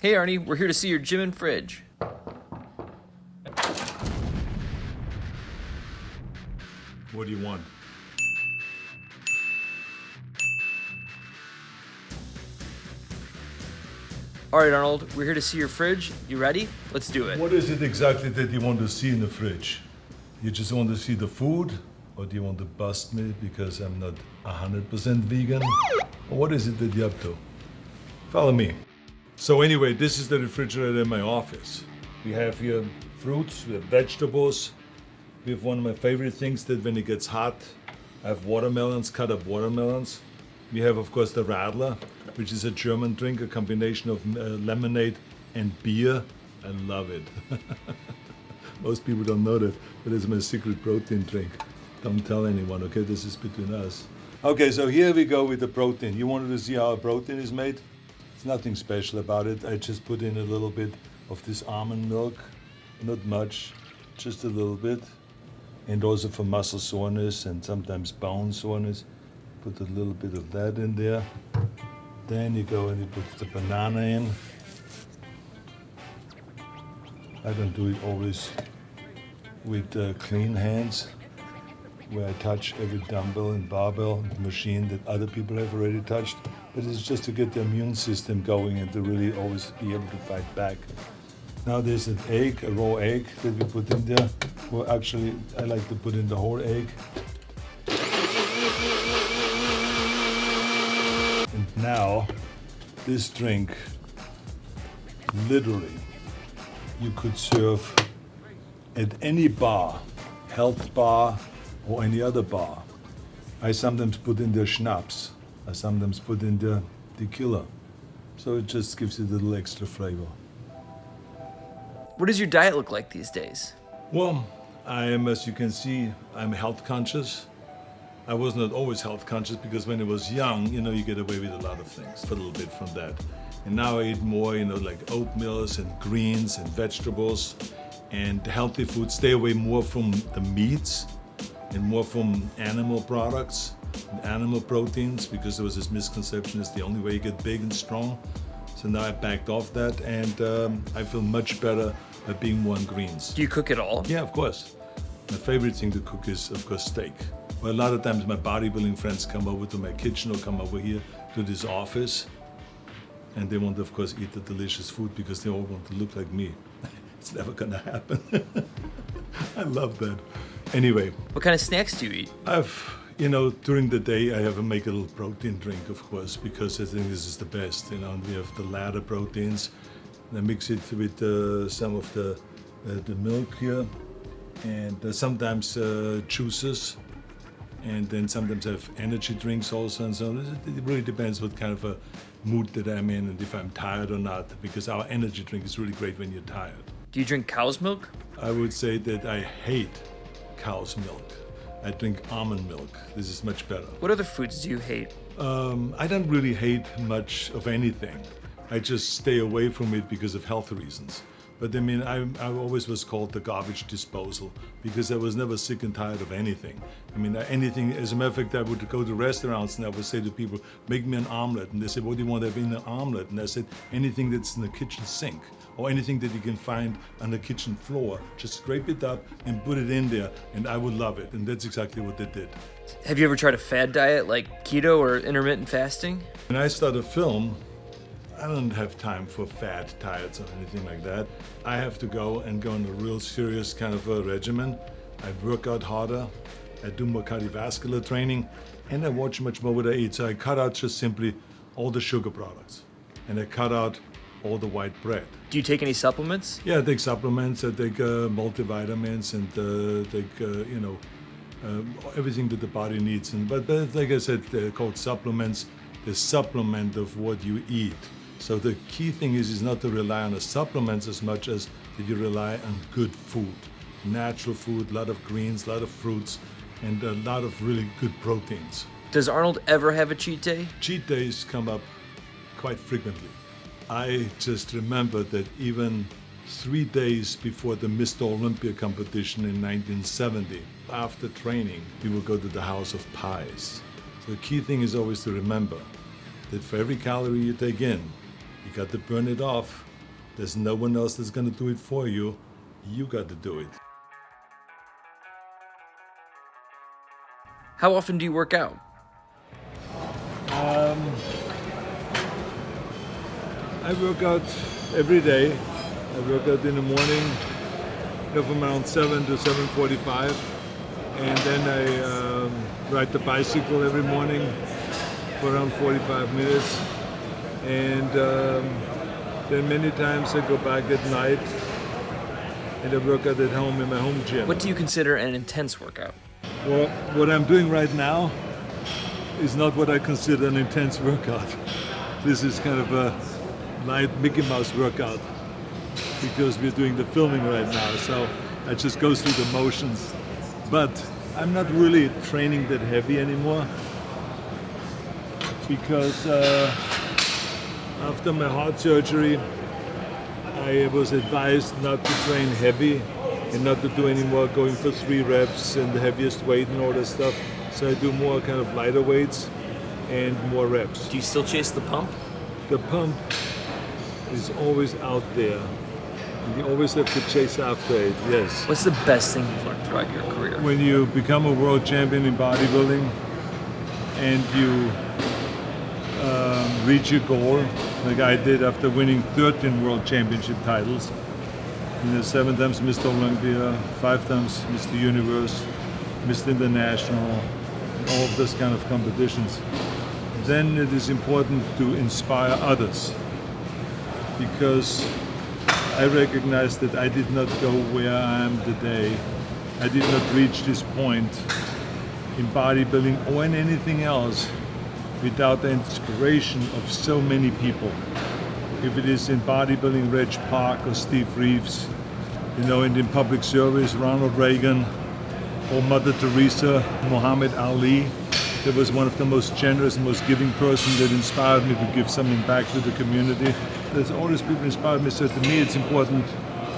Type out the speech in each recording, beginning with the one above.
Hey Arnie, we're here to see your gym and fridge. What do you want? Alright Arnold, we're here to see your fridge. You ready? Let's do it. What is it exactly that you want to see in the fridge? You just want to see the food? Or do you want to bust me because I'm not 100% vegan? Or what is it that you're up to? Follow me. So anyway, this is the refrigerator in my office. We have here fruits, we have vegetables. We have one of my favorite things that when it gets hot, I have watermelons, cut up watermelons. We have, of course, the Radler, which is a German drink, a combination of lemonade and beer. I love it. Most people don't know that, but it's my secret protein drink. Don't tell anyone, okay? This is between us. Okay, so here we go with the protein. You wanted to see how a protein is made? It's nothing special about it. I just put in a little bit of this almond milk. Not much, just a little bit. And also for muscle soreness and sometimes bone soreness. Put a little bit of that in there. Then you go and you put the banana in. I don't do it always with clean hands, where I touch every dumbbell and barbell machine that other people have already touched. But it's just to get the immune system going and to really always be able to fight back. Now there's an egg, a raw egg that we put in there. Well, actually, I like to put in the whole egg. And now, this drink, literally, you could serve at any bar, health bar or any other bar. I sometimes put in there schnapps. I sometimes put in there tequila. So it just gives it a little extra flavor. What does your diet look like these days? Well, I am, as you can see, I'm health conscious. I was not always health conscious because when I was young, you get away with a lot of things, for a little bit from that. And now I eat more, like oatmeals and greens and vegetables and healthy food. Stay away more from the meats and more from animal products, and animal proteins, because there was this misconception it's the only way you get big and strong. So now I backed off that, and I feel much better by being more on greens. Do you cook at all? Yeah, of course. My favorite thing to cook is, of course, steak. Well, a lot of times my bodybuilding friends come over to my kitchen or come over here to this office, and they want to, of course, eat the delicious food because they all want to look like me. It's never gonna happen. I love that. Anyway. What kind of snacks do you eat? During the day I have to make a little protein drink, of course, because I think this is the best. And we have the ladder proteins. And I mix it with some of the milk here, and sometimes juices. And then sometimes I have energy drinks also, and so it really depends what kind of a mood that I'm in and if I'm tired or not, because our energy drink is really great when you're tired. Do you drink cow's milk? I would say that I hate cow's milk. I drink almond milk. This is much better. What other foods do you hate? I don't really hate much of anything. I just stay away from it because of health reasons. But I always was called the garbage disposal because I was never sick and tired of anything. Anything, as a matter of fact, I would go to restaurants and I would say to people, make me an omelet. And they said, what do you want to have in an omelet? And I said, anything that's in the kitchen sink or anything that you can find on the kitchen floor. Just scrape it up and put it in there and I would love it. And that's exactly what they did. Have you ever tried a fad diet like keto or intermittent fasting? When I start a film, I don't have time for fat diets or anything like that. I have to go on a real serious kind of a regimen. I work out harder, I do more cardiovascular training, and I watch much more what I eat. So I cut out just simply all the sugar products, and I cut out all the white bread. Do you take any supplements? Yeah, I take supplements, I take multivitamins, and take, everything that the body needs. But like I said, they're called supplements, the supplement of what you eat. So the key thing is not to rely on the supplements as much as that you rely on good food, natural food, a lot of greens, a lot of fruits, and a lot of really good proteins. Does Arnold ever have a cheat day? Cheat days come up quite frequently. I just remember that even 3 days before the Mr. Olympia competition in 1970, after training, we would go to the house of pies. So the key thing is always to remember that for every calorie you take in, you got to burn it off There's no one else that's gonna do it for you. You got to do it. How often do you work out? I work out every day. I work out in the morning, from around 7 to 7:45, and then I ride the bicycle every morning for around 45 minutes, and then many times I go back at night and I work out at home in my home gym. What do you consider an intense workout? Well, what I'm doing right now is not what I consider an intense workout. This is kind of a light Mickey Mouse workout because we're doing the filming right now, so I just go through the motions. But I'm not really training that heavy anymore because after my heart surgery I was advised not to train heavy and not to do any more going for 3 reps and the heaviest weight and all that stuff. So I do more kind of lighter weights and more reps. Do you still chase the pump? The pump is always out there. You always have to chase after it, yes. What's the best thing you've learned throughout your career? When you become a world champion in bodybuilding and you reach your goal, like I did after winning 13 world championship titles, 7 times Mr. Olympia, 5 times Mr. Universe, Mr. International, all of those kind of competitions. Then it is important to inspire others, because I recognize that I did not go where I am today. I did not reach this point in bodybuilding or in anything else without the inspiration of so many people. If it is in bodybuilding, Reg Park or Steve Reeves, and in public service, Ronald Reagan, or Mother Teresa, Muhammad Ali, that was one of the most generous and most giving person that inspired me to give something back to the community. There's all these people inspired me, so to me it's important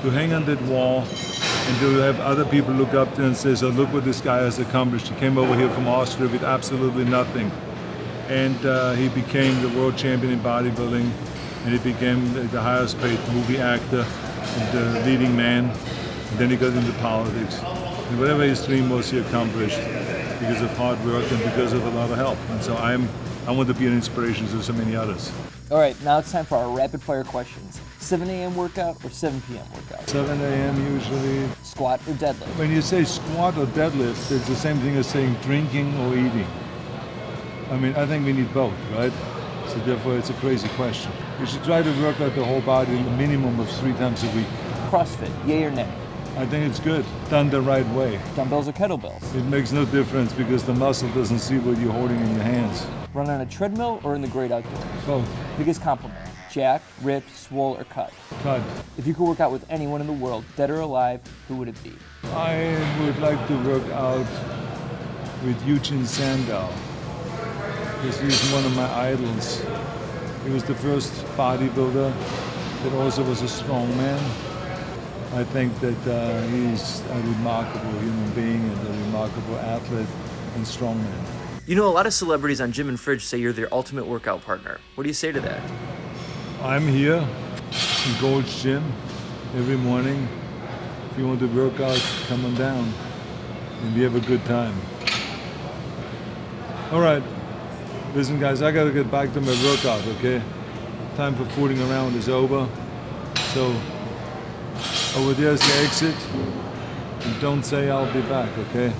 to hang on that wall and to have other people look up to and say, so look what this guy has accomplished. He came over here from Austria with absolutely nothing. And he became the world champion in bodybuilding, and he became the highest paid movie actor and the leading man. And then he got into politics. And whatever his dream was, he accomplished because of hard work and because of a lot of help. And so I want to be an inspiration to so many others. All right, now it's time for our rapid fire questions. 7 a.m. workout or 7 p.m. workout? 7 a.m. usually. Squat or deadlift? When you say squat or deadlift, it's the same thing as saying drinking or eating. I mean, I think we need both, right? So therefore, it's a crazy question. You should try to work out the whole body a minimum of 3 times a week. CrossFit, yay or nay? I think it's good, done the right way. Dumbbells or kettlebells? It makes no difference because the muscle doesn't see what you're holding in your hands. Run on a treadmill or in the great outdoors? Both. Biggest compliment? Jack, ripped, swole, or cut? Cut. If you could work out with anyone in the world, dead or alive, who would it be? I would like to work out with Eugene Sandow, because he's one of my idols. He was the first bodybuilder that also was a strong man. I think that he's a remarkable human being and a remarkable athlete and strongman. You know, a lot of celebrities on Jim and Fridge say you're their ultimate workout partner. What do you say to that? I'm here in Gold's Gym every morning. If you want to work out, come on down and we have a good time. All right, listen guys, I gotta get back to my workout, okay? Time for fooling around is over. So over there's the exit. And don't say I'll be back, okay?